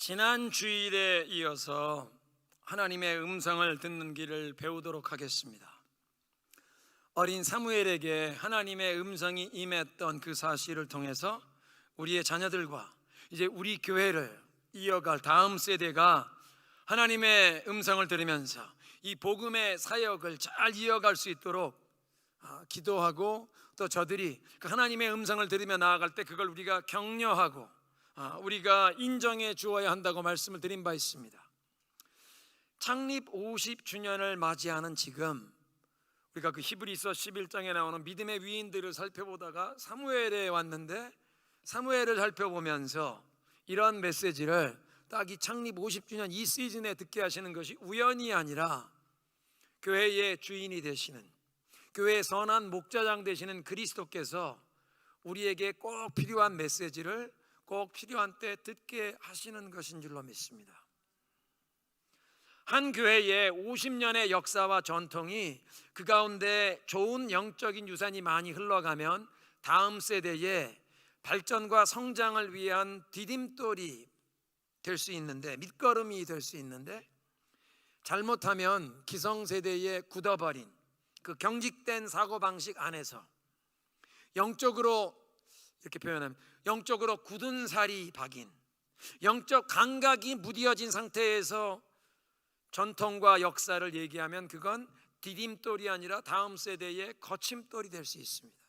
지난 주일에 이어서 하나님의 음성을 듣는 길을 배우도록 하겠습니다. 어린 사무엘에게 하나님의 음성이 임했던 그 사실을 통해서 우리의 자녀들과 이제 우리 교회를 이어갈 다음 세대가 하나님의 음성을 들으면서 이 복음의 사역을 잘 이어갈 수 있도록 기도하고, 또 저들이 그 하나님의 음성을 들으며 나아갈 때 그걸 우리가 격려하고 우리가 인정해 주어야 한다고 말씀을 드린 바 있습니다. 창립 50주년을 맞이하는 지금 우리가 그 히브리서 11장에 나오는 믿음의 위인들을 살펴보다가 사무엘에 왔는데, 사무엘을 살펴보면서 이런 메시지를 딱 이 창립 50주년 이 시즌에 듣게 하시는 것이 우연이 아니라 교회의 주인이 되시는, 교회의 선한 목자장 되시는 그리스도께서 우리에게 꼭 필요한 메시지를 꼭 필요한 때 듣게 하시는 것인 줄로 믿습니다. 한 교회의 50년의 역사와 전통이 그 가운데 좋은 영적인 유산이 많이 흘러가면 다음 세대의 발전과 성장을 위한 디딤돌이 될 수 있는데, 밑거름이 될 수 있는데, 잘못하면 기성세대에 굳어버린 그 경직된 사고방식 안에서 영적으로, 이렇게 표현하면 영적으로 굳은 살이 박인, 영적 감각이 무뎌진 상태에서 전통과 역사를 얘기하면 그건 디딤돌이 아니라 다음 세대의 거침돌이 될 수 있습니다.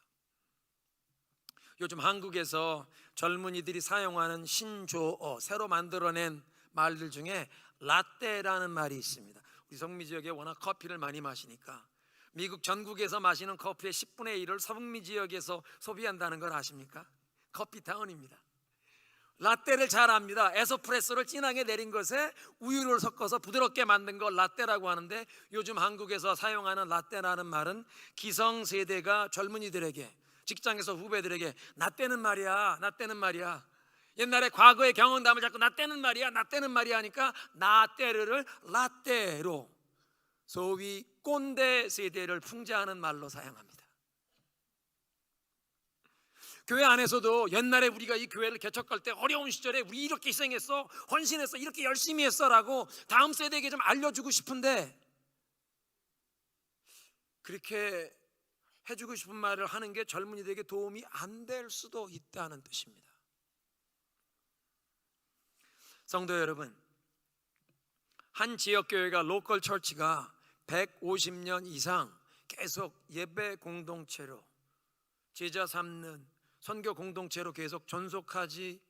요즘 한국에서 젊은이들이 사용하는 신조어, 새로 만들어낸 말들 중에 라떼라는 말이 있습니다. 우리 성미 지역에 워낙 커피를 많이 마시니까 미국 전국에서 마시는 커피의 10분의 1을 서북미 지역에서 소비한다는 걸 아십니까? 커피타운입니다. 라떼를 잘 압니다. 에스프레소를 진하게 내린 것에 우유를 섞어서 부드럽게 만든 걸 라떼라고 하는데, 요즘 한국에서 사용하는 라떼라는 말은 기성세대가 젊은이들에게, 직장에서 후배들에게 나 때는 말이야, 나 때는 말이야, 옛날에 과거의 경험담을 자꾸 나 때는 말이야, 나 때는 말이야 하니까 나 때를 라떼로, 소위 꼰대 세대를 풍자하는 말로 사용합니다. 교회 안에서도 옛날에 우리가 이 교회를 개척할 때 어려운 시절에 우리 이렇게 희생했어, 헌신했어, 이렇게 열심히 했어 라고 다음 세대에게 좀 알려주고 싶은데, 그렇게 해주고 싶은 말을 하는 게 젊은이들에게 도움이 안 될 수도 있다는 뜻입니다. 성도 여러분, 한 지역교회가 로컬 처치가 150년 이상 계속 예배 공동체로, 제자 삼는 선교 공동체로 계속 존속하지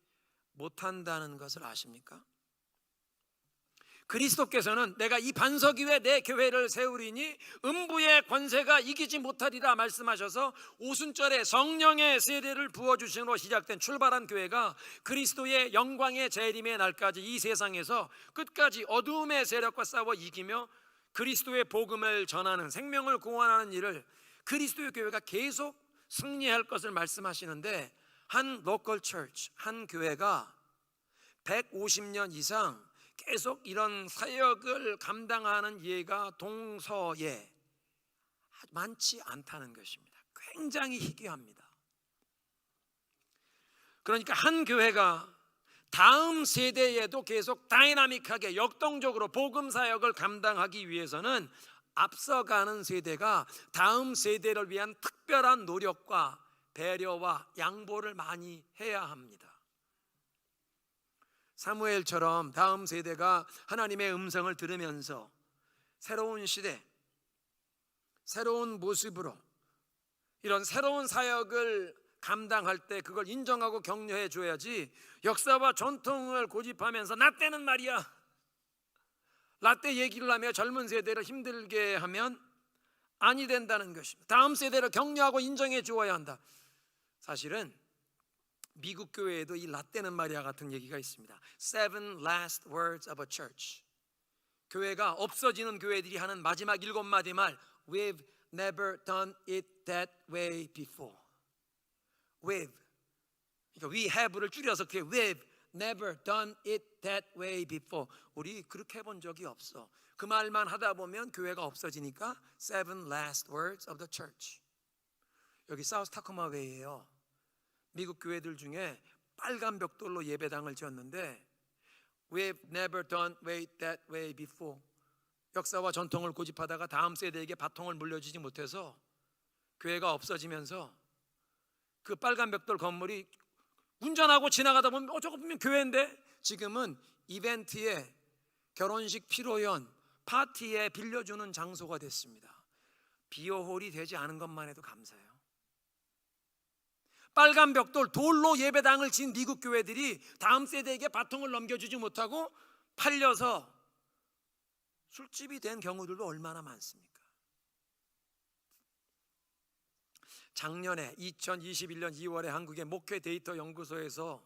못한다는 것을 아십니까? 그리스도께서는 내가 이 반석 위에 내 교회를 세우리니 음부의 권세가 이기지 못하리라 말씀하셔서 오순절에 성령의 세례를 부어주심으로 시작된 출발한 교회가 그리스도의 영광의 재림의 날까지 이 세상에서 끝까지 어두움의 세력과 싸워 이기며 그리스도의 복음을 전하는, 생명을 구원하는 일을 그리스도의 교회가 계속 승리할 것을 말씀하시는데, 한 로컬 처치, 한 교회가 150년 이상 계속 이런 사역을 감당하는 예가 동서에 많지 않다는 것입니다. 굉장히 희귀합니다. 그러니까 한 교회가 다음 세대에도 계속 다이나믹하게 역동적으로 복음 사역을 감당하기 위해서는 앞서가는 세대가 다음 세대를 위한 특별한 노력과 배려와 양보를 많이 해야 합니다. 사무엘처럼 다음 세대가 하나님의 음성을 들으면서 새로운 시대, 새로운 모습으로 이런 새로운 사역을 감당할 때 그걸 인정하고 격려해 줘야지, 역사와 전통을 고집하면서 나 때는 말이야, 라떼 얘기를 하며 젊은 세대를 힘들게 하면 아니 된다는 것입니다. 다음 세대를 격려하고 인정해 주어야 한다. 사실은 미국 교회에도 이 라떼는 말이야 같은 얘기가 있습니다. Seven last words of a church. 교회가 없어지는 교회들이 하는 마지막 7마디 말, We've never done it that way before. We've, 그러니까 we have를 줄여서 그게 we've never done it that way before. 우리 그렇게 해본 적이 없어. 그 말만 하다 보면 교회가 없어지니까 Seven last words of the church. 여기 사우스 타코마 웨이예요. 미국 교회들 중에 빨간 벽돌로 예배당을 지었는데 We've never done it that way before. 역사와 전통을 고집하다가 다음 세대에게 바통을 물려주지 못해서 교회가 없어지면서 그 빨간 벽돌 건물이 운전하고 지나가다 보면 저거 보면 교회인데, 지금은 이벤트에, 결혼식 피로연, 파티에 빌려주는 장소가 됐습니다. 비어홀이 되지 않은 것만 해도 감사해요. 빨간 벽돌, 돌로 예배당을 진 미국 교회들이 다음 세대에게 바통을 넘겨주지 못하고 팔려서 술집이 된 경우들도 얼마나 많습니까? 작년에 2021년 2월에 한국의 목회 데이터 연구소에서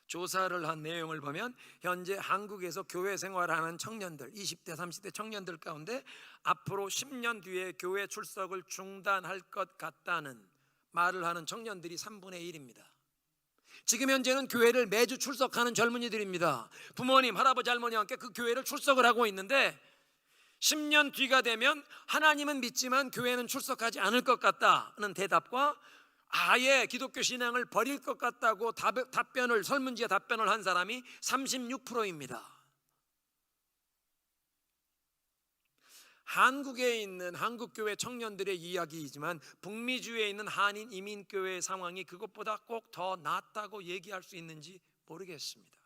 조사를 한 내용을 보면 현재 한국에서 교회 생활하는 청년들, 20대 30대 청년들 가운데 앞으로 10년 뒤에 교회 출석을 중단할 것 같다는 말을 하는 청년들이 3분의 1입니다. 지금 현재는 교회를 매주 출석하는 젊은이들입니다. 부모님, 할아버지, 할머니와 함께 그 교회를 출석을 하고 있는데 10년 뒤가 되면 하나님은 믿지만 교회는 출석하지 않을 것 같다는 대답과 아예 기독교 신앙을 버릴 것 같다고 답변을, 설문지에 답변을 한 사람이 36%입니다. 한국에 있는 한국교회 청년들의 이야기이지만 북미주에 있는 한인 이민교회의 상황이 그것보다 꼭 더 낫다고 얘기할 수 있는지 모르겠습니다.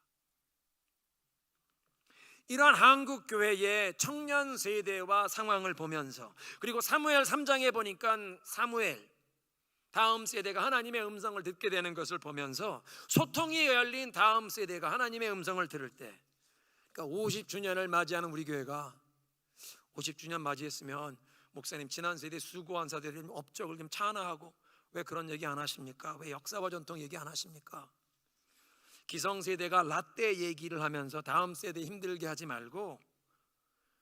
이러한 한국교회의 청년 세대와 상황을 보면서, 그리고 사무엘 3장에 보니까 사무엘 다음 세대가 하나님의 음성을 듣게 되는 것을 보면서 소통이 열린 다음 세대가 하나님의 음성을 들을 때, 그러니까 50주년을 맞이하는 우리 교회가 50주년 맞이했으면 목사님 지난 세대 수고한 사람들의 업적을 좀 찬양하고 왜 그런 얘기 안 하십니까? 왜 역사와 전통 얘기 안 하십니까? 기성세대가 라떼 얘기를 하면서 다음 세대 힘들게 하지 말고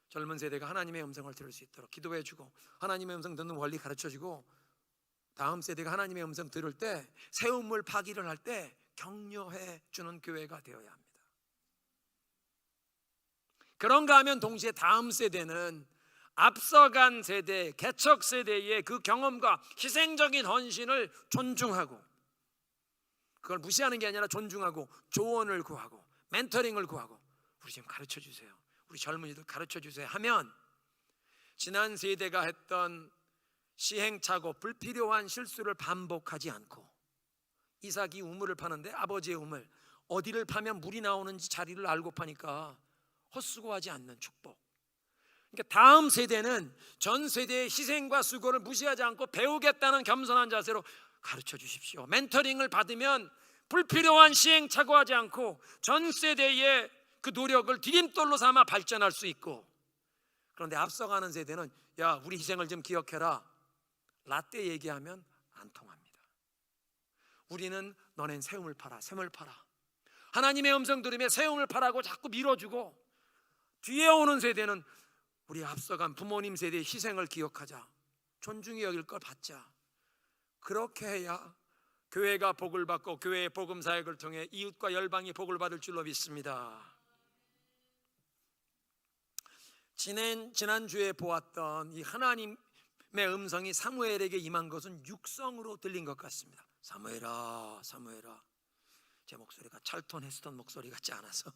젊은 세대가 하나님의 음성을 들을 수 있도록 기도해주고, 하나님의 음성 듣는 원리 가르쳐주고, 다음 세대가 하나님의 음성 들을 때 새 우물 파기를 할 때 격려해 주는 교회가 되어야 합니다. 그런가 하면 동시에 다음 세대는 앞서간 세대, 개척 세대의 그 경험과 희생적인 헌신을 존중하고, 그걸 무시하는 게 아니라 존중하고 조언을 구하고 멘토링을 구하고, 우리 좀 가르쳐 주세요, 우리 젊은이들 가르쳐 주세요 하면 지난 세대가 했던 시행착오, 불필요한 실수를 반복하지 않고, 이삭이 우물을 파는데 아버지의 우물, 어디를 파면 물이 나오는지 자리를 알고 파니까 헛수고하지 않는 축복. 그러니까 다음 세대는 전 세대의 희생과 수고를 무시하지 않고 배우겠다는 겸손한 자세로 가르쳐 주십시오. 멘토링을 받으면 불필요한 시행착오하지 않고 전 세대의 그 노력을 디딤돌로 삼아 발전할 수 있고, 그런데 앞서가는 세대는 야, 우리 희생을 좀 기억해라, 라떼 얘기하면 안 통합니다. 우리는 너넨 새우물 팔아, 샘을 팔아, 하나님의 음성 들으며 새우물 파라고 자꾸 밀어주고, 뒤에 오는 세대는 우리 앞서간 부모님 세대의 희생을 기억하자, 존중히 여길 걸 받자. 그렇게 해야 교회가 복을 받고 교회의 복음 사역을 통해 이웃과 열방이 복을 받을 줄로 믿습니다. 지난주에 보았던 이 하나님의 음성이 사무엘에게 임한 것은 육성으로 들린 것 같습니다. 사무엘아, 사무엘아. 제 목소리가 찰톤 헤스턴 목소리 같지 않아서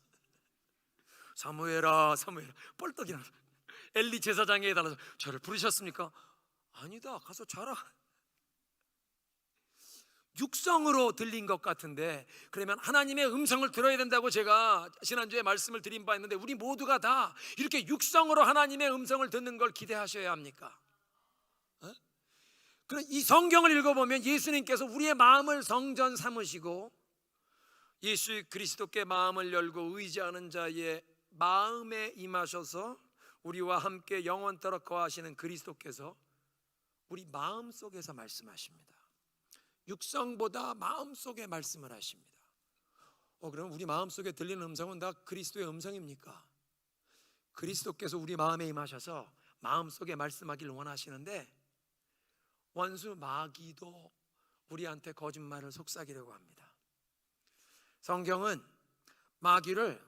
사무엘아, 사무엘아 뻘떡 일어나. 엘리 제사장에 달라서 저를 부르셨습니까? 아니다, 가서 자라. 육성으로 들린 것 같은데, 그러면 하나님의 음성을 들어야 된다고 제가 지난주에 말씀을 드린 바 있는데, 우리 모두가 다 이렇게 육성으로 하나님의 음성을 듣는 걸 기대하셔야 합니까? 그럼 이 성경을 읽어보면 예수님께서 우리의 마음을 성전 삼으시고 예수 그리스도께 마음을 열고 의지하는 자의 마음에 임하셔서 우리와 함께 영원토록 거하시는 그리스도께서 우리 마음속에서 말씀하십니다. 육성보다 마음속에 말씀을 하십니다. 그럼 우리 마음속에 들리는 음성은 다 그리스도의 음성입니까? 그리스도께서 우리 마음에 임하셔서 마음속에 말씀하기를 원하시는데, 원수 마귀도 우리한테 거짓말을 속삭이려고 합니다. 성경은 마귀를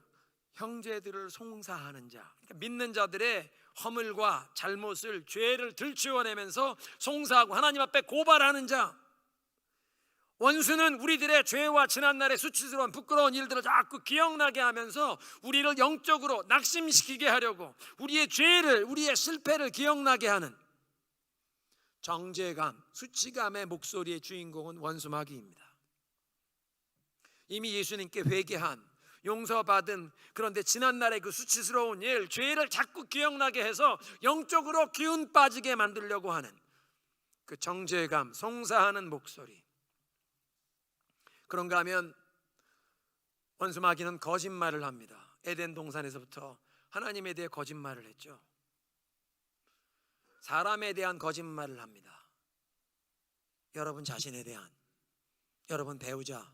형제들을 송사하는 자, 그러니까 믿는 자들의 허물과 잘못을, 죄를 들추어내면서 송사하고 하나님 앞에 고발하는 자, 원수는 우리들의 죄와 지난날의 수치스러운 부끄러운 일들을 자꾸 기억나게 하면서 우리를 영적으로 낙심시키게 하려고 우리의 죄를, 우리의 실패를 기억나게 하는 정죄감, 수치감의 목소리의 주인공은 원수 마귀입니다. 이미 예수님께 회개한, 용서받은, 그런데 지난날의 그 수치스러운 일, 죄를 자꾸 기억나게 해서 영적으로 기운 빠지게 만들려고 하는 그 정죄감, 송사하는 목소리. 그런가 하면 원수 마귀는 거짓말을 합니다. 에덴 동산에서부터 하나님에 대해 거짓말을 했죠. 사람에 대한 거짓말을 합니다. 여러분 자신에 대한, 여러분 배우자,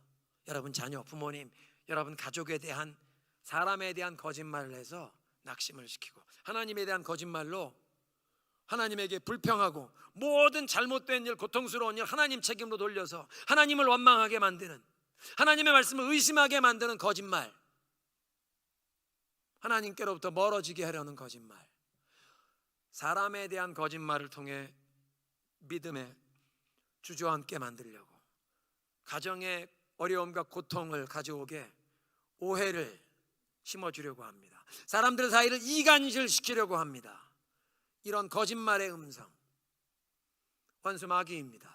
여러분 자녀, 부모님, 여러분 가족에 대한, 사람에 대한 거짓말을 해서 낙심을 시키고, 하나님에 대한 거짓말로 하나님에게 불평하고 모든 잘못된 일, 고통스러운 일 하나님 책임으로 돌려서 하나님을 원망하게 만드는, 하나님의 말씀을 의심하게 만드는 거짓말, 하나님께로부터 멀어지게 하려는 거짓말, 사람에 대한 거짓말을 통해 믿음에 주저앉게 만들려고, 가정의 어려움과 고통을 가져오게 오해를 심어주려고 합니다. 사람들 사이를 이간질시키려고 합니다. 이런 거짓말의 음성, 원수 마귀입니다.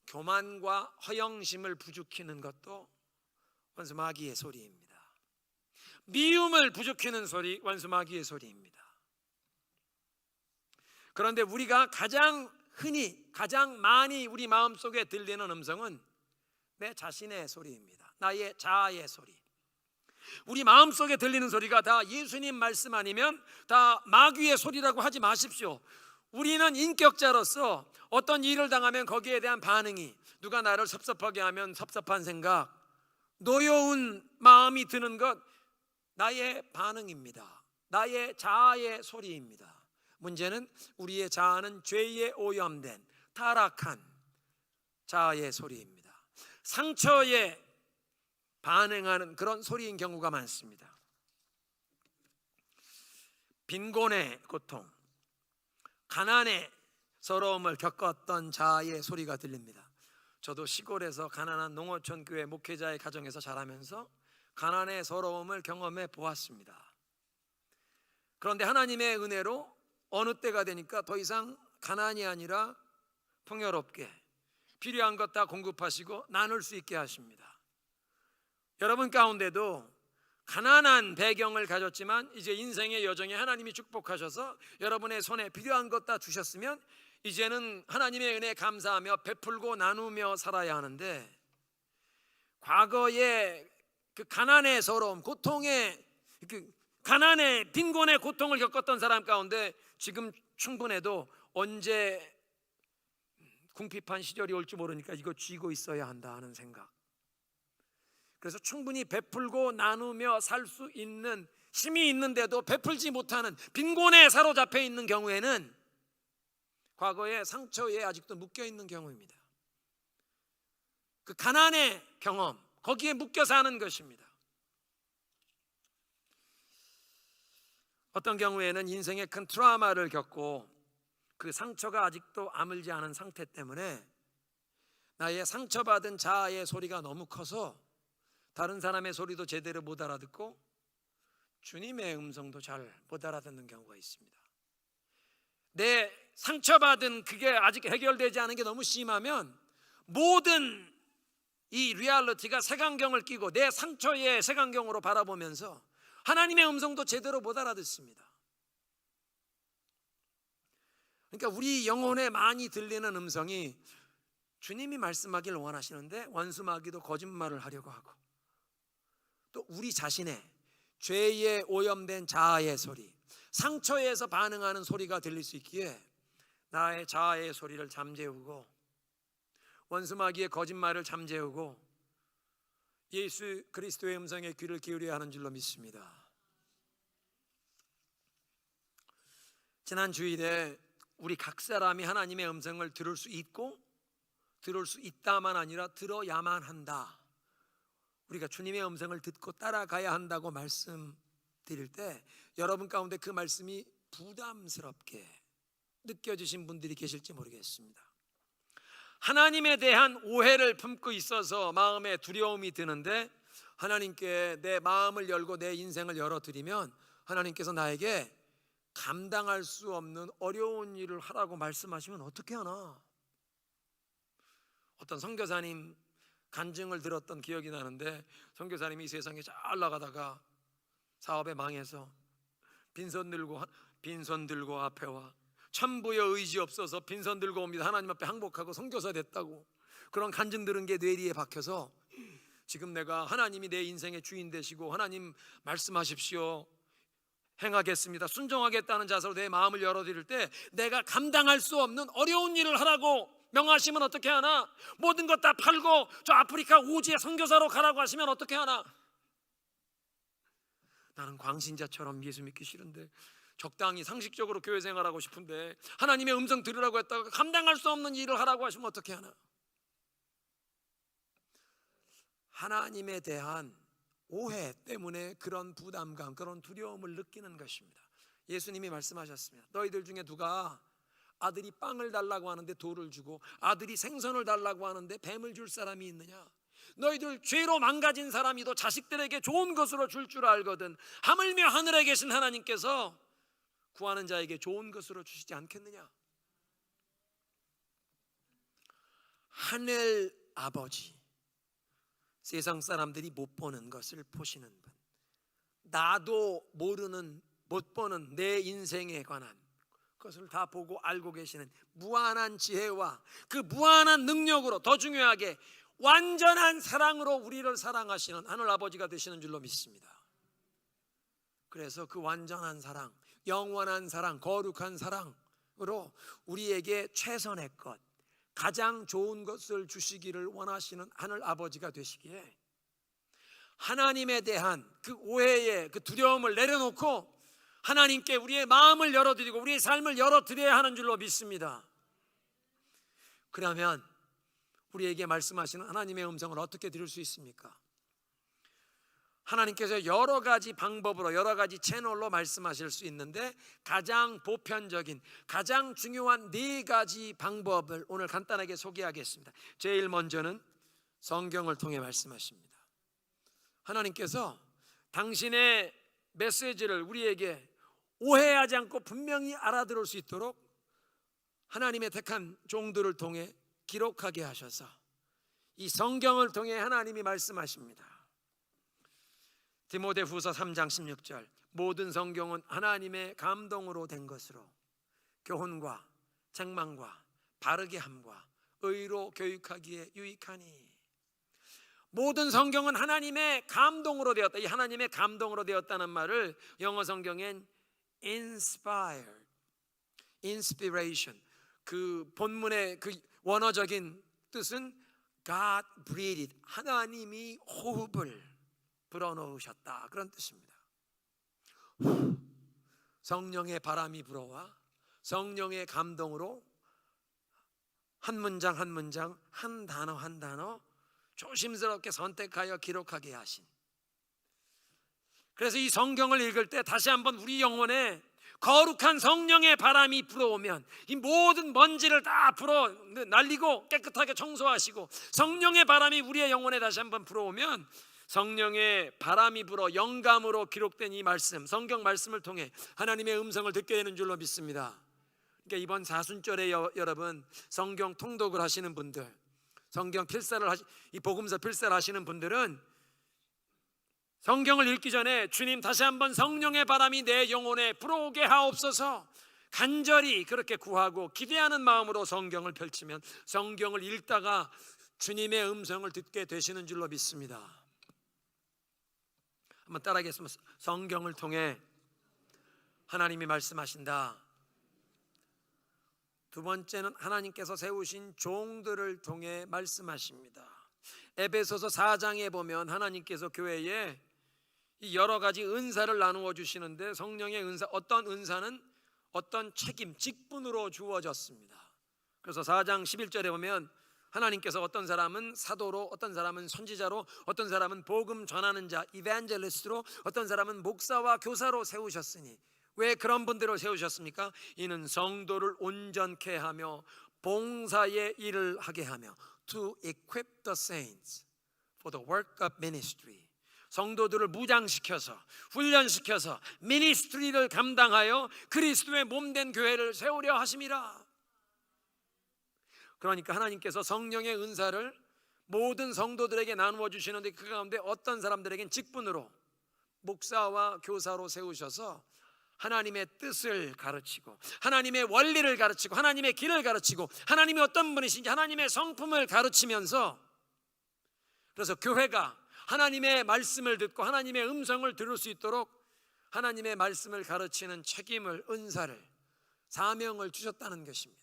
교만과 허영심을 부추기는 것도 원수 마귀의 소리입니다. 미움을 부추기는 소리, 원수 마귀의 소리입니다. 그런데 우리가 가장 흔히, 가장 많이 우리 마음속에 들리는 음성은 내 자신의 소리입니다. 나의 자아의 소리. 우리 마음속에 들리는 소리가 다 예수님 말씀 아니면 다 마귀의 소리라고 하지 마십시오. 우리는 인격자로서 어떤 일을 당하면 거기에 대한 반응이, 누가 나를 섭섭하게 하면 섭섭한 생각, 노여운 마음이 드는 것, 나의 반응입니다. 나의 자아의 소리입니다. 문제는 우리의 자아는 죄에 오염된 타락한 자아의 소리입니다. 상처에 반응하는 그런 소리인 경우가 많습니다. 빈곤의 고통, 가난의 서러움을 겪었던 자아의 소리가 들립니다. 저도 시골에서 가난한 농어촌 교회 목회자의 가정에서 자라면서 가난의 서러움을 경험해 보았습니다. 그런데 하나님의 은혜로 어느 때가 되니까 더 이상 가난이 아니라 풍요롭게 필요한 것 다 공급하시고 나눌 수 있게 하십니다. 여러분 가운데도 가난한 배경을 가졌지만 이제 인생의 여정에 하나님이 축복하셔서 여러분의 손에 필요한 것 다 주셨으면 이제는 하나님의 은혜에 감사하며 베풀고 나누며 살아야 하는데, 과거의 그 가난의 서러움, 고통의 그 가난의 빈곤의 고통을 겪었던 사람 가운데 지금 충분해도 언제 궁핍한 시절이 올지 모르니까 이거 쥐고 있어야 한다 하는 생각. 그래서 충분히 베풀고 나누며 살 수 있는 힘이 있는데도 베풀지 못하는 빈곤에 사로잡혀 있는 경우에는 과거의 상처에 아직도 묶여 있는 경우입니다. 그 가난의 경험, 거기에 묶여 사는 것입니다. 어떤 경우에는 인생의 큰 트라우마를 겪고 그 상처가 아직도 아물지 않은 상태 때문에 나의 상처받은 자아의 소리가 너무 커서 다른 사람의 소리도 제대로 못 알아듣고 주님의 음성도 잘 못 알아듣는 경우가 있습니다. 내 상처받은 그게 아직 해결되지 않은 게 너무 심하면 모든 이 리얼리티가 색안경을 끼고 내 상처의 색안경으로 바라보면서 하나님의 음성도 제대로 못 알아듣습니다. 그러니까 우리 영혼에 많이 들리는 음성이 주님이 말씀하기를 원하시는데 원수 마귀도 거짓말을 하려고 하고, 또 우리 자신의 죄에 오염된 자아의 소리, 상처에서 반응하는 소리가 들릴 수 있기에 나의 자아의 소리를 잠재우고 원수 마귀의 거짓말을 잠재우고 예수 그리스도의 음성에 귀를 기울여야 하는 줄로 믿습니다. 지난 주일에 우리 각 사람이 하나님의 음성을 들을 수 있고 들을 수 있다만 아니라 들어야만 한다, 우리가 주님의 음성을 듣고 따라가야 한다고 말씀드릴 때 여러분 가운데 그 말씀이 부담스럽게 느껴지신 분들이 계실지 모르겠습니다. 하나님에 대한 오해를 품고 있어서 마음에 두려움이 드는데, 하나님께 내 마음을 열고 내 인생을 열어드리면 하나님께서 나에게 감당할 수 없는 어려운 일을 하라고 말씀하시면 어떻게 하나? 어떤 선교사님 간증을 들었던 기억이 나는데, 선교사님이 이 세상에 잘 나가다가 사업에 망해서 빈손 들고 앞에 와 천부의 의지 없어서 빈손 들고 옵니다. 하나님 앞에 항복하고 선교사 됐다고. 그런 간증 들은 게 뇌리에 박혀서, 지금 내가 하나님이 내 인생의 주인 되시고 하나님 말씀하십시오, 행하겠습니다, 순종하겠다는 자세로 내 마음을 열어드릴 때 내가 감당할 수 없는 어려운 일을 하라고 명하시면 어떻게 하나? 모든 것 다 팔고 저 아프리카 오지에 선교사로 가라고 하시면 어떻게 하나? 나는 광신자처럼 예수 믿기 싫은데, 적당히 상식적으로 교회 생활하고 싶은데 하나님의 음성 들으라고 했다가 감당할 수 없는 일을 하라고 하시면 어떻게 하나? 하나님에 대한 오해 때문에 그런 부담감, 그런 두려움을 느끼는 것입니다. 예수님이 말씀하셨습니다. 너희들 중에 누가 아들이 빵을 달라고 하는데 돌을 주고 아들이 생선을 달라고 하는데 뱀을 줄 사람이 있느냐? 너희들 죄로 망가진 사람이도 자식들에게 좋은 것으로 줄 줄 알거든 하물며 하늘에 계신 하나님께서 구하는 자에게 좋은 것으로 주시지 않겠느냐? 하늘 아버지, 세상 사람들이 못 보는 것을 보시는 분, 나도 모르는, 못 보는 내 인생에 관한 그것을 다 보고 알고 계시는 무한한 지혜와 그 무한한 능력으로, 더 중요하게 완전한 사랑으로 우리를 사랑하시는 하늘 아버지가 되시는 줄로 믿습니다. 그래서 그 완전한 사랑, 영원한 사랑, 거룩한 사랑으로 우리에게 최선의 것, 가장 좋은 것을 주시기를 원하시는 하늘 아버지가 되시기에 하나님에 대한 그 오해의 그 두려움을 내려놓고 하나님께 우리의 마음을 열어드리고 우리의 삶을 열어드려야 하는 줄로 믿습니다. 그러면 우리에게 말씀하시는 하나님의 음성을 어떻게 들을 수 있습니까? 하나님께서 여러 가지 방법으로, 여러 가지 채널로 말씀하실 수 있는데, 가장 보편적인, 가장 중요한 네 가지 방법을 오늘 간단하게 소개하겠습니다. 제일 먼저는 성경을 통해 말씀하십니다. 하나님께서 당신의 메시지를 우리에게 오해하지 않고 분명히 알아들을 수 있도록 하나님의 택한 종들을 통해 기록하게 하셔서 이 성경을 통해 하나님이 말씀하십니다. 디모데후서 3장 16절, 모든 성경은 하나님의 감동으로 된 것으로 교훈과 책망과 바르게 함과 의로 교육하기에 유익하니. 모든 성경은 하나님의 감동으로 되었다. 이 하나님의 감동으로 되었다는 말을 영어 성경엔 inspired, inspiration, 그 본문의 그 원어적인 뜻은 God breathed, 하나님이 호흡을 불어넣으셨다, 그런 뜻입니다. 성령의 바람이 불어와 성령의 감동으로 한 문장 한 문장, 한 단어 한 단어 조심스럽게 선택하여 기록하게 하신. 그래서 이 성경을 읽을 때 다시 한번 우리 영혼에 거룩한 성령의 바람이 불어오면 이 모든 먼지를 다 불어 날리고 깨끗하게 청소하시고, 성령의 바람이 우리의 영혼에 다시 한번 불어오면 성령의 바람이 불어 영감으로 기록된 이 말씀, 성경 말씀을 통해 하나님의 음성을 듣게 되는 줄로 믿습니다. 그러니까 이번 사순절에 여러분 성경 통독을 하시는 분들, 성경 필사를 이 복음서 필사를 하시는 분들은 성경을 읽기 전에 주님 다시 한번 성령의 바람이 내 영혼에 불어오게 하옵소서 간절히 그렇게 구하고 기대하는 마음으로 성경을 펼치면 성경을 읽다가 주님의 음성을 듣게 되시는 줄로 믿습니다. 한번 따라하겠습니다. 성경을 통해 하나님이 말씀하신다. 두 번째는 하나님께서 세우신 종들을 통해 말씀하십니다. 에베소서 4장에 보면 하나님께서 교회에 이 여러 가지 은사를 나누어 주시는데, 성령의 은사, 어떤 은사는 어떤 책임, 직분으로 주어졌습니다. 그래서 4장 11절에 보면 하나님께서 어떤 사람은 사도로, 어떤 사람은 선지자로, 어떤 사람은 복음 전하는 자, 이벤젤리스트로, 어떤 사람은 목사와 교사로 세우셨으니. 왜 그런 분들을 세우셨습니까? 이는 성도를 온전케 하며 봉사의 일을 하게 하며 to equip the saints for the work of ministry. 성도들을 무장시켜서 훈련시켜서 미니스트리를 감당하여 그리스도의 몸된 교회를 세우려 하심이라. 그러니까 하나님께서 성령의 은사를 모든 성도들에게 나누어 주시는데 그 가운데 어떤 사람들에겐 직분으로 목사와 교사로 세우셔서 하나님의 뜻을 가르치고 하나님의 원리를 가르치고 하나님의 길을 가르치고 하나님이 어떤 분이신지 하나님의 성품을 가르치면서, 그래서 교회가 하나님의 말씀을 듣고 하나님의 음성을 들을 수 있도록 하나님의 말씀을 가르치는 책임을, 은사를, 사명을 주셨다는 것입니다.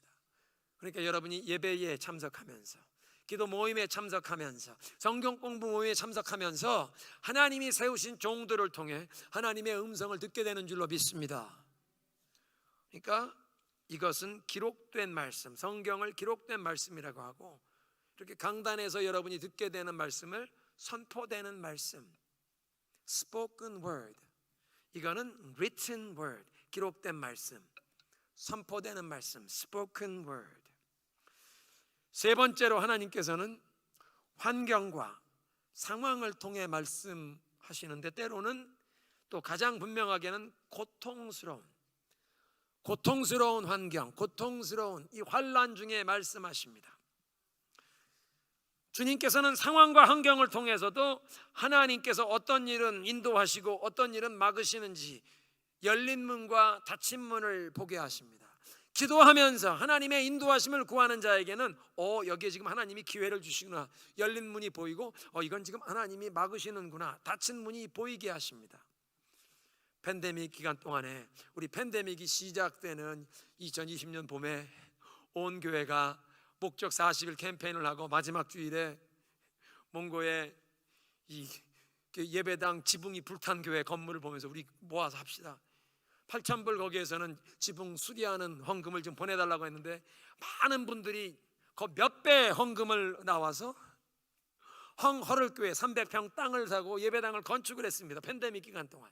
그러니까 여러분이 예배에 참석하면서 기도 모임에 참석하면서 성경 공부 모임에 참석하면서 하나님이 세우신 종들을 통해 하나님의 음성을 듣게 되는 줄로 믿습니다. 그러니까 이것은 기록된 말씀, 성경을 기록된 말씀이라고 하고, 이렇게 강단에서 여러분이 듣게 되는 말씀을 선포되는 말씀, spoken word, 이거는 written word, 기록된 말씀, 선포되는 말씀, spoken word. 세 번째로 하나님께서는 환경과 상황을 통해 말씀하시는데 때로는 또 가장 분명하게는 고통스러운 환경, 고통스러운 이 환난 중에 말씀하십니다. 주님께서는 상황과 환경을 통해서도 하나님께서 어떤 일은 인도하시고 어떤 일은 막으시는지 열린 문과 닫힌 문을 보게 하십니다. 기도하면서 하나님의 인도하심을 구하는 자에게는 여기에 지금 하나님이 기회를 주시구나, 열린 문이 보이고 이건 지금 하나님이 막으시는구나, 닫힌 문이 보이게 하십니다. 팬데믹 기간 동안에, 우리 팬데믹이 시작되는 2020년 봄에 온 교회가 목적 40일 캠페인을 하고 마지막 주일에 몽고의 이 예배당 지붕이 불탄 교회 건물을 보면서 우리 모아서 합시다. 8,000불 거기에서는 지붕 수리하는 헌금을 좀 보내달라고 했는데 많은 분들이 그 몇 배 헌금을 나와서 허를교회 300평 땅을 사고 예배당을 건축을 했습니다. 팬데믹 기간 동안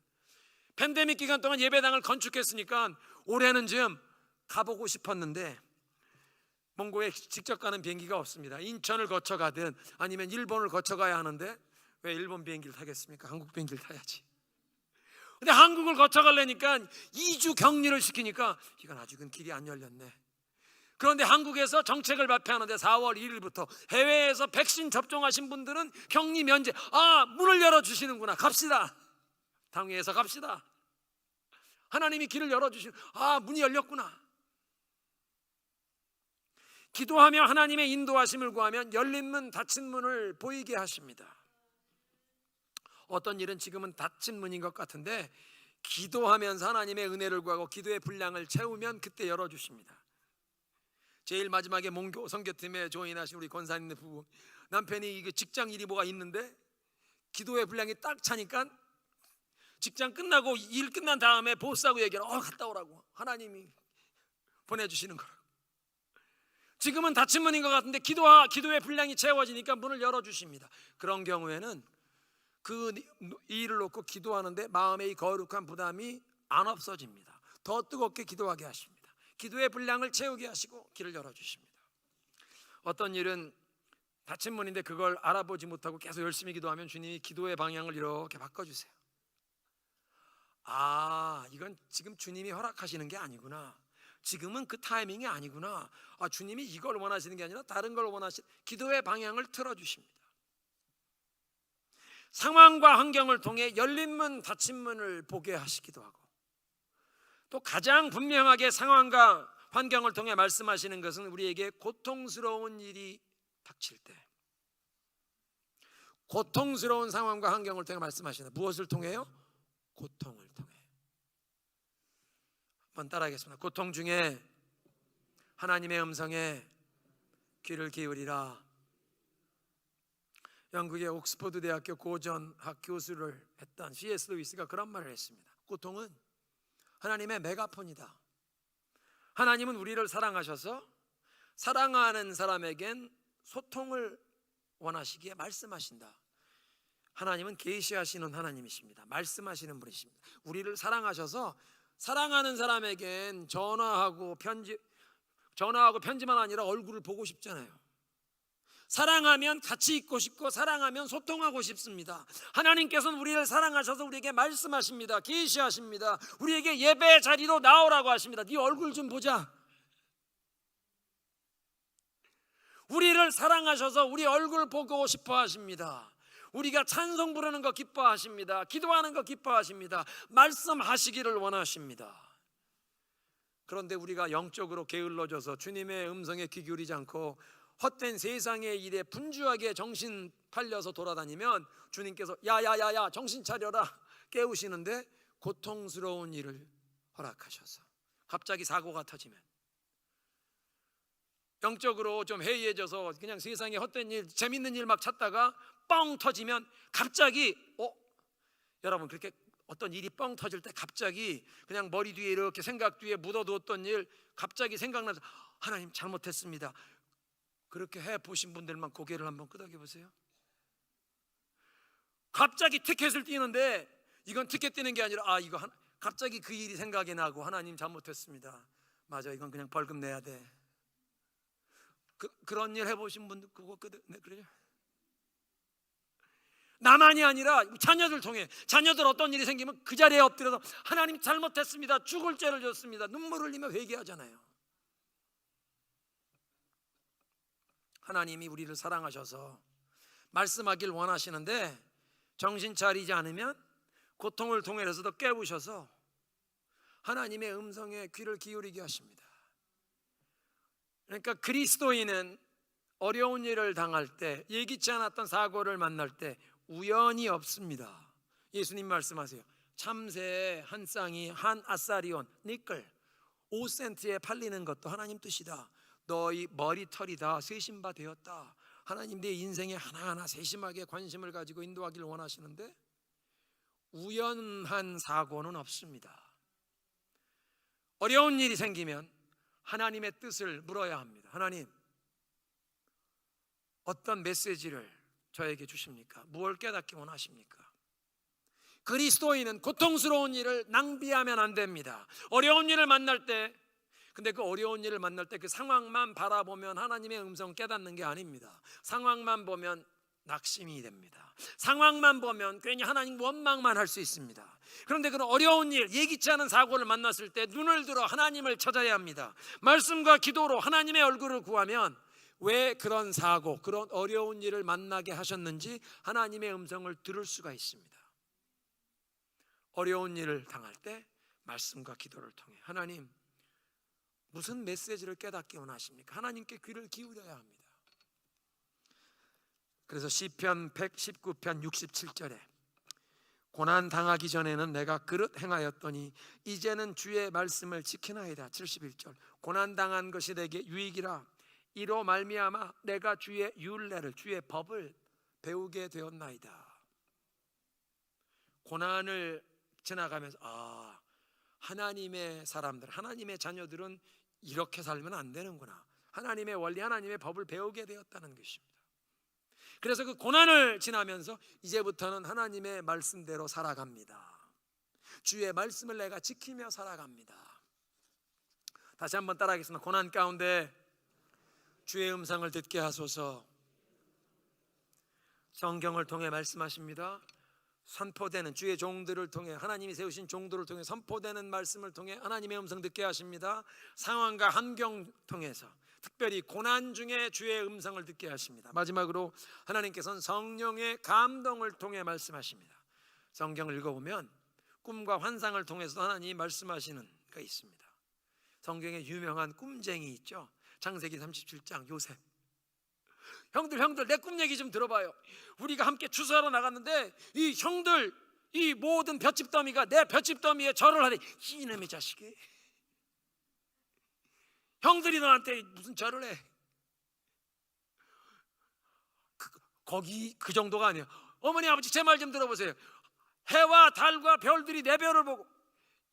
예배당을 건축했으니까 올해는 좀 가보고 싶었는데 몽고에 직접 가는 비행기가 없습니다. 인천을 거쳐 가든 아니면 일본을 거쳐 가야 하는데 왜 일본 비행기를 타겠습니까? 한국 비행기를 타야지. 근데 한국을 거쳐 가려니까 2주 격리를 시키니까 이건 아직은 길이 안 열렸네. 그런데 한국에서 정책을 발표하는데 4월 1일부터 해외에서 백신 접종하신 분들은 격리 면제, 문을 열어주시는구나, 갑시다. 당회에서 갑시다. 하나님이 길을 열어주시는, 문이 열렸구나. 기도하며 하나님의 인도하심을 구하면 열린 문, 닫힌 문을 보이게 하십니다. 어떤 일은 지금은 닫힌 문인 것 같은데 기도하면서 하나님의 은혜를 구하고 기도의 분량을 채우면 그때 열어주십니다. 제일 마지막에 몽교 선교팀에 조인하신 우리 권사님 부부, 남편이 직장 일이 뭐가 있는데 기도의 분량이 딱 차니까 직장 끝나고 일 끝난 다음에 보스하고 얘기하러 갔다 오라고 하나님이 보내주시는 거라고. 지금은 닫힌 문인 것 같은데 기도의 분량이 채워지니까 문을 열어주십니다. 그런 경우에는 그 일을 놓고 기도하는데 마음의 이 거룩한 부담이 안 없어집니다. 더 뜨겁게 기도하게 하십니다. 기도의 분량을 채우게 하시고 길을 열어주십니다. 어떤 일은 닫힌 문인데 그걸 알아보지 못하고 계속 열심히 기도하면 주님이 기도의 방향을 이렇게 바꿔주세요. 이건 지금 주님이 허락하시는 게 아니구나, 지금은 그 타이밍이 아니구나, 주님이 이걸 원하시는 게 아니라 다른 걸 원하시는, 기도의 방향을 틀어주십니다. 상황과 환경을 통해 열린 문, 닫힌 문을 보게 하시기도 하고, 또 가장 분명하게 상황과 환경을 통해 말씀하시는 것은 우리에게 고통스러운 일이 닥칠 때, 고통스러운 상황과 환경을 통해 말씀하시는, 무엇을 통해요? 고통을 통해. 한번 따라하겠습니다. 고통 중에 하나님의 음성에 귀를 기울이라. 영국의 옥스퍼드 대학교 고전학 교수를 했던 C.S. 루이스가 그런 말을 했습니다. 고통은 하나님의 메가폰이다. 하나님은 우리를 사랑하셔서 사랑하는 사람에겐 소통을 원하시기에 말씀하신다. 하나님은 계시하시는 하나님이십니다. 말씀하시는 분이십니다. 우리를 사랑하셔서 사랑하는 사람에겐 전화하고 편지, 전화하고 편지만 아니라 얼굴을 보고 싶잖아요. 사랑하면 같이 있고 싶고 사랑하면 소통하고 싶습니다. 하나님께서는 우리를 사랑하셔서 우리에게 말씀하십니다. 계시하십니다. 우리에게 예배 자리로 나오라고 하십니다. 네 얼굴 좀 보자. 우리를 사랑하셔서 우리 얼굴 보고 싶어 하십니다. 우리가 찬송 부르는 거 기뻐하십니다. 기도하는 거 기뻐하십니다. 말씀하시기를 원하십니다. 그런데 우리가 영적으로 게을러져서 주님의 음성에 귀 기울이지 않고 헛된 세상의 일에 분주하게 정신 팔려서 돌아다니면 주님께서 야야야야 정신 차려라 깨우시는데 고통스러운 일을 허락하셔서 갑자기 사고가 터지면, 영적으로 좀 해이해져서 그냥 세상에 헛된 일, 재밌는 일 막 찾다가 뻥 터지면 갑자기 여러분 그렇게 어떤 일이 뻥 터질 때 갑자기 그냥 머리 뒤에 이렇게 생각 뒤에 묻어두었던 일 갑자기 생각나서 하나님 잘못했습니다. 그렇게 해보신 분들만 고개를 한번 끄덕여 보세요. 갑자기 티켓을 띄는데 이건 티켓 띄는 게 아니라 이거 갑자기 그 일이 생각이 나고 하나님 잘못했습니다. 맞아, 이건 그냥 벌금 내야 돼. 그런 일 해보신 분들 그거 그래요? 나만이 아니라 자녀들 통해 자녀들 어떤 일이 생기면 그 자리에 엎드려서 하나님 잘못했습니다. 죽을 죄를 졌습니다. 눈물을 흘리며 회개하잖아요. 하나님이 우리를 사랑하셔서 말씀하길 원하시는데 정신 차리지 않으면 고통을 통해서도 깨우셔서 하나님의 음성에 귀를 기울이게 하십니다. 그러니까 그리스도인은 어려운 일을 당할 때, 예기치 않았던 사고를 만날 때 우연이 없습니다. 예수님 말씀하세요. 참새 한 쌍이 한 아사리온 니끌 5센트에 팔리는 것도 하나님 뜻이다. 너희 머리털이 다 세신 바 되었다. 하나님 내 인생에 하나하나 세심하게 관심을 가지고 인도하기를 원하시는데 우연한 사고는 없습니다. 어려운 일이 생기면 하나님의 뜻을 물어야 합니다. 하나님, 어떤 메시지를 저에게 주십니까? 무엇을 깨닫기 원하십니까? 그리스도인은 고통스러운 일을 낭비하면 안 됩니다. 어려운 일을 만날 때, 근데 그 어려운 일을 만날 때 그 상황만 바라보면 하나님의 음성 깨닫는 게 아닙니다. 상황만 보면 낙심이 됩니다. 상황만 보면 괜히 하나님 원망만 할 수 있습니다. 그런데 그런 어려운 일, 예기치 않은 사고를 만났을 때 눈을 들어 하나님을 찾아야 합니다. 말씀과 기도로 하나님의 얼굴을 구하면 왜 그런 사고, 그런 어려운 일을 만나게 하셨는지 하나님의 음성을 들을 수가 있습니다. 어려운 일을 당할 때 말씀과 기도를 통해 하나님 무슨 메시지를 깨닫기 원하십니까? 하나님께 귀를 기울여야 합니다. 그래서 시편 119편 67절에 고난 당하기 전에는 내가 그릇 행하였더니 이제는 주의 말씀을 지키나이다. 71절 고난 당한 것이 내게 유익이라 이로 말미암아 내가 주의 율례를, 주의 법을 배우게 되었나이다. 고난을 지나가면서 하나님의 사람들, 하나님의 자녀들은 이렇게 살면 안 되는구나. 하나님의 원리, 하나님의 법을 배우게 되었다는 것입니다. 그래서 그 고난을 지나면서 이제부터는 하나님의 말씀대로 살아갑니다. 주의 말씀을 내가 지키며 살아갑니다. 다시 한번 따라하겠습니다. 고난 가운데 주의 음성을 듣게 하소서. 성경을 통해 말씀하십니다. 선포되는 주의 종들을 통해, 하나님이 세우신 종들을 통해 선포되는 말씀을 통해 하나님의 음성 듣게 하십니다. 상황과 환경 통해서 특별히 고난 중에 주의 음성을 듣게 하십니다. 마지막으로 하나님께서는 성령의 감동을 통해 말씀하십니다. 성경을 읽어보면 꿈과 환상을 통해서 하나님이 말씀하시는 게 있습니다. 성경에 유명한 꿈쟁이 있죠. 창세기 37장 요셉. 형들 내 꿈 얘기 좀 들어봐요. 우리가 함께 추수하러 나갔는데 이 형들, 이 모든 볏짚 더미가 내 볏짚 더미에 절을 하래. 이놈의 자식이, 형들이 너한테 무슨 절을 해. 거기 그 정도가 아니에요. 어머니 아버지 제 말 좀 들어보세요. 해와 달과 별들이 내 별을 보고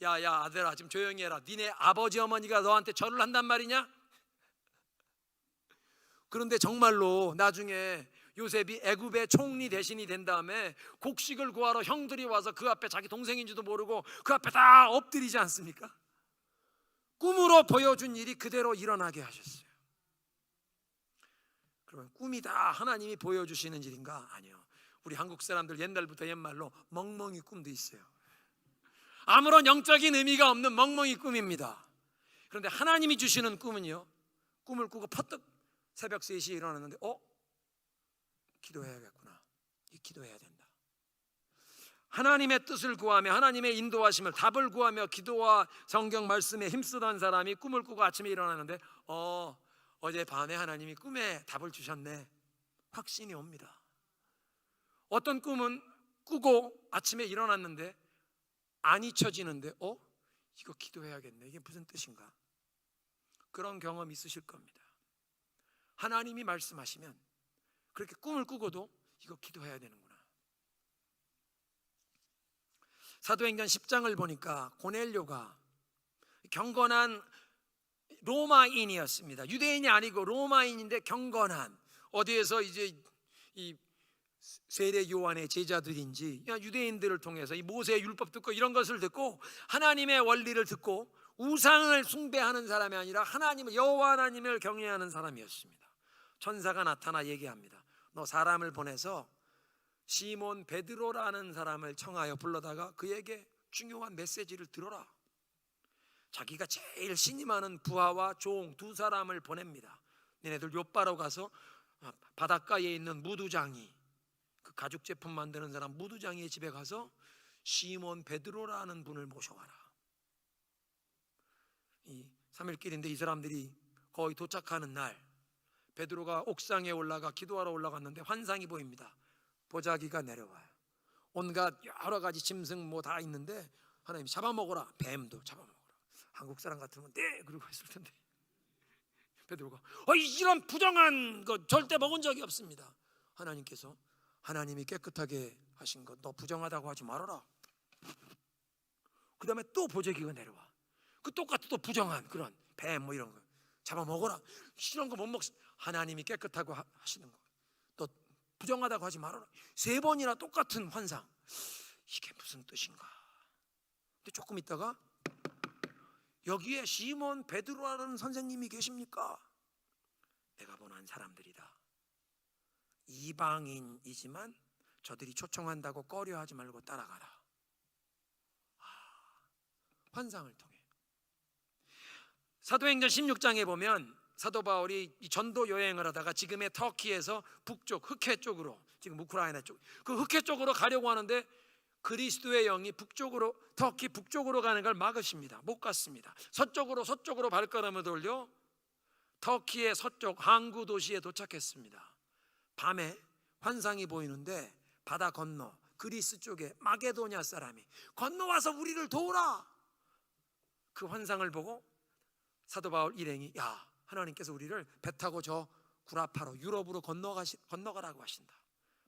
야야 아들아 좀 조용히 해라. 니네 아버지 어머니가 너한테 절을 한단 말이냐? 그런데 정말로 나중에 요셉이 애굽의 총리 대신이 된 다음에 곡식을 구하러 형들이 와서 그 앞에, 자기 동생인지도 모르고 그 앞에 다 엎드리지 않습니까? 꿈으로 보여준 일이 그대로 일어나게 하셨어요. 그러면 꿈이 다 하나님이 보여주시는 일인가? 아니요. 우리 한국 사람들 옛날부터 옛말로 멍멍이 꿈도 있어요. 아무런 영적인 의미가 없는 멍멍이 꿈입니다. 그런데 하나님이 주시는 꿈은요, 꿈을 꾸고 퍼뜩 새벽 3시에 일어났는데 기도해야겠구나, 기도해야 된다. 하나님의 뜻을 구하며 하나님의 인도하심을, 답을 구하며 기도와 성경 말씀에 힘쓰던 사람이 꿈을 꾸고 아침에 일어났는데 어젯밤에 하나님이 꿈에 답을 주셨네, 확신이 옵니다. 어떤 꿈은 꾸고 아침에 일어났는데 안 잊혀지는데 이거 기도해야겠네, 이게 무슨 뜻인가? 그런 경험 있으실 겁니다. 하나님이 말씀하시면 그렇게 꿈을 꾸고도 이거 기도해야 되는구나. 사도행전 10장을 보니까 고넬료가 경건한 로마인이었습니다. 유대인이 아니고 로마인인데 경건한, 어디에서 이제 이 세례 요한의 제자들인지 유대인들을 통해서 이 모세의 율법 듣고 이런 것을 듣고 하나님의 원리를 듣고 우상을 숭배하는 사람이 아니라 하나님을, 여호와 하나님을 경외하는 사람이었습니다. 천사가 나타나 얘기합니다. 너 사람을 보내서 시몬 베드로라는 사람을 청하여 불러다가 그에게 중요한 메시지를 들어라. 자기가 제일 신임하는 부하와 종 2사람을 보냅니다. 너네들 요바로 가서 바닷가에 있는 무두장이, 그 가죽 제품 만드는 사람 무두장이의 집에 가서 시몬 베드로라는 분을 모셔와라. 이 3일길인데 이 사람들이 거의 도착하는 날, 베드로가 옥상에 올라가 기도하러 올라갔는데 환상이 보입니다. 보자기가 내려와요. 온갖 여러 가지 짐승 뭐 다 있는데 하나님 잡아먹어라. 뱀도 잡아먹어라. 한국 사람 같으면 네 그러고 했을 텐데 베드로가 이런 부정한 거 절대 먹은 적이 없습니다. 하나님께서, 하나님이 깨끗하게 하신 것 너 부정하다고 하지 말아라. 그 다음에 또 보자기가 내려와. 그 똑같은 또 부정한 그런 뱀 뭐 이런 거 잡아먹어라. 이런 거 못 먹습니다. 하나님이 깨끗하고 하시는 거 너 부정하다고 하지 말아라. 3번이나 똑같은 환상. 이게 무슨 뜻인가? 근데 조금 있다가 여기에 시몬 베드로라는 선생님이 계십니까? 내가 보는 사람들이다. 이방인이지만 저들이 초청한다고 꺼려하지 말고 따라가라. 환상을 통해. 사도행전 16장에 보면 사도 바울이 전도 여행을 하다가 지금의 터키에서 북쪽 흑해 쪽으로, 지금 우크라이나 쪽, 그 흑해 쪽으로 가려고 하는데 그리스도의 영이 북쪽으로, 터키 북쪽으로 가는 걸 막으십니다. 못 갔습니다. 서쪽으로 발걸음을 돌려 터키의 서쪽 항구 도시에 도착했습니다. 밤에 환상이 보이는데 바다 건너 그리스 쪽에 마게도냐 사람이 건너와서 우리를 도우라. 그 환상을 보고 사도 바울 일행이 하나님께서 우리를 배 타고 저 구라파로 유럽으로 건너가라고 하신다.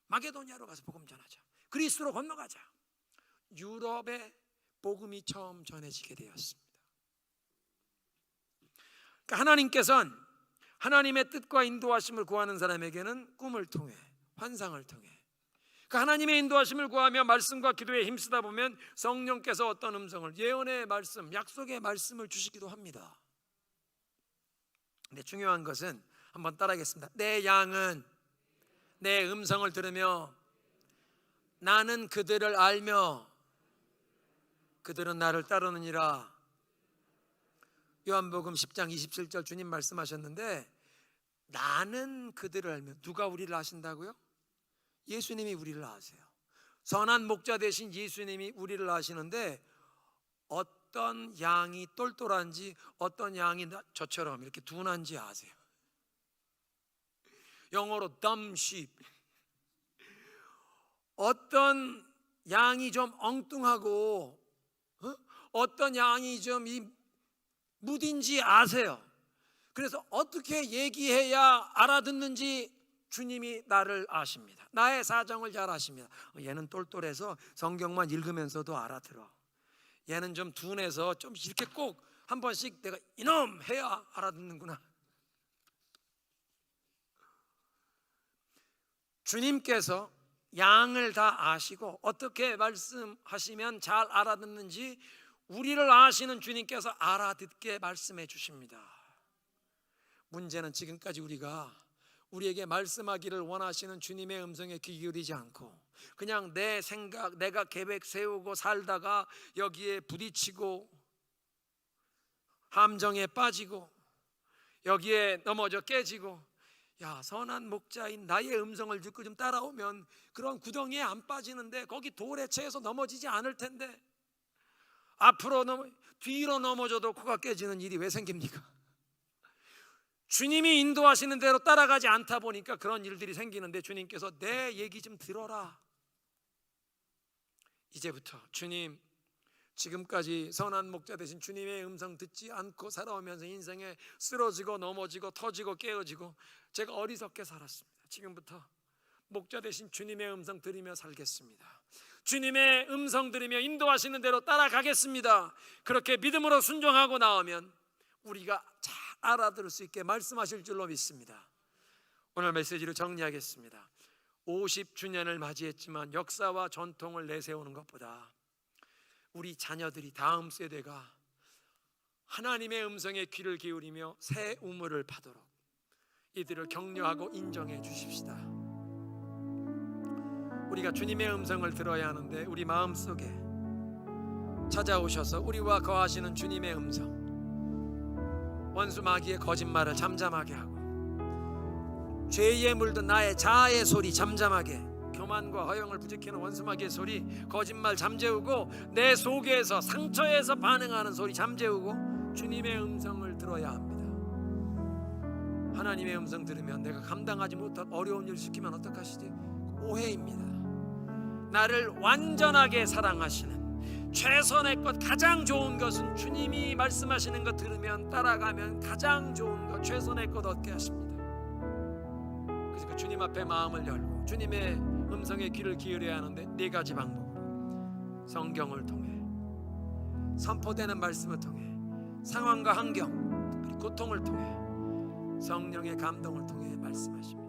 마게도냐로 가서 복음 전하자. 그리스로 건너가자. 유럽에 복음이 처음 전해지게 되었습니다. 그러니까 하나님께서는 하나님의 뜻과 인도하심을 구하는 사람에게는 꿈을 통해, 환상을 통해, 그러니까 하나님의 인도하심을 구하며 말씀과 기도에 힘쓰다 보면 성령께서 어떤 음성을, 예언의 말씀, 약속의 말씀을 주시기도 합니다. 근데 중요한 것은 한번 따라하겠습니다. 내 양은 내 음성을 들으며 나는 그들을 알며 그들은 나를 따르느니라. 요한복음 10장 27절 주님 말씀하셨는데, 나는 그들을 알며, 누가 우리를 아신다고요? 예수님이 우리를 아세요. 선한 목자 되신 예수님이 우리를 아시는데 어떤 양이 똘똘한지 어떤 양이 저처럼 이렇게 둔한지 아세요. 영어로 dumb sheep. 어떤 양이 좀 엉뚱하고 어떤 양이 좀 무딘지 아세요. 그래서 어떻게 얘기해야 알아듣는지 주님이 나를 아십니다. 나의 사정을 잘 아십니다. 얘는 똘똘해서 성경만 읽으면서도 알아들어. 얘는 좀 둔해서 좀 이렇게 꼭 한 번씩 내가 이놈 해야 알아듣는구나. 주님께서 양을 다 아시고 어떻게 말씀하시면 잘 알아듣는지 우리를 아시는 주님께서 알아듣게 말씀해 주십니다. 문제는 지금까지 우리에게 말씀하기를 원하시는 주님의 음성에 귀 기울이지 않고 그냥 내 생각, 내가 계획 세우고 살다가 여기에 부딪히고 함정에 빠지고 여기에 넘어져 깨지고, 야, 선한 목자인 나의 음성을 듣고 좀 따라오면 그런 구덩이에 안 빠지는데, 거기 돌에 채에서 넘어지지 않을 텐데, 뒤로 넘어져도 코가 깨지는 일이 왜 생깁니까? 주님이 인도하시는 대로 따라가지 않다 보니까 그런 일들이 생기는데, 주님께서 내 얘기 좀 들어라. 이제부터 주님, 지금까지 선한 목자 되신 주님의 음성 듣지 않고 살아오면서 인생에 쓰러지고 넘어지고 터지고 깨어지고 제가 어리석게 살았습니다. 지금부터 목자 되신 주님의 음성 들으며 살겠습니다. 주님의 음성 들으며 인도하시는 대로 따라가겠습니다. 그렇게 믿음으로 순종하고 나오면 우리가 잘 알아들을 수 있게 말씀하실 줄로 믿습니다. 오늘 메시지를 정리하겠습니다. 50주년을 맞이했지만 역사와 전통을 내세우는 것보다 우리 자녀들이, 다음 세대가 하나님의 음성에 귀를 기울이며 새 우물을 파도록 이들을 격려하고 인정해 주십시다. 우리가 주님의 음성을 들어야 하는데, 우리 마음속에 찾아오셔서 우리와 거하시는 주님의 음성, 원수 마귀의 거짓말을 잠잠하게 하고 죄에 물든 나의 자아의 소리 잠잠하게, 교만과 허영을 부추기는 원수 마귀의 소리, 거짓말 잠재우고 내 속에서 상처에서 반응하는 소리 잠재우고 주님의 음성을 들어야 합니다. 하나님의 음성 들으면 내가 감당하지 못한 어려운 일 시키면 어떡하시지? 오해입니다. 나를 완전하게 사랑하시는 최선의 것, 가장 좋은 것은 주님이 말씀하시는 것 들으면 따라가면 가장 좋은 것, 최선의 것 얻게 하십니다. 그래서 그 주님 앞에 마음을 열고 주님의 음성에 귀를 기울여야 하는데, 4가지 방법으로 성경을 통해, 선포되는 말씀을 통해, 상황과 환경, 특별히 고통을 통해, 성령의 감동을 통해 말씀하십니다.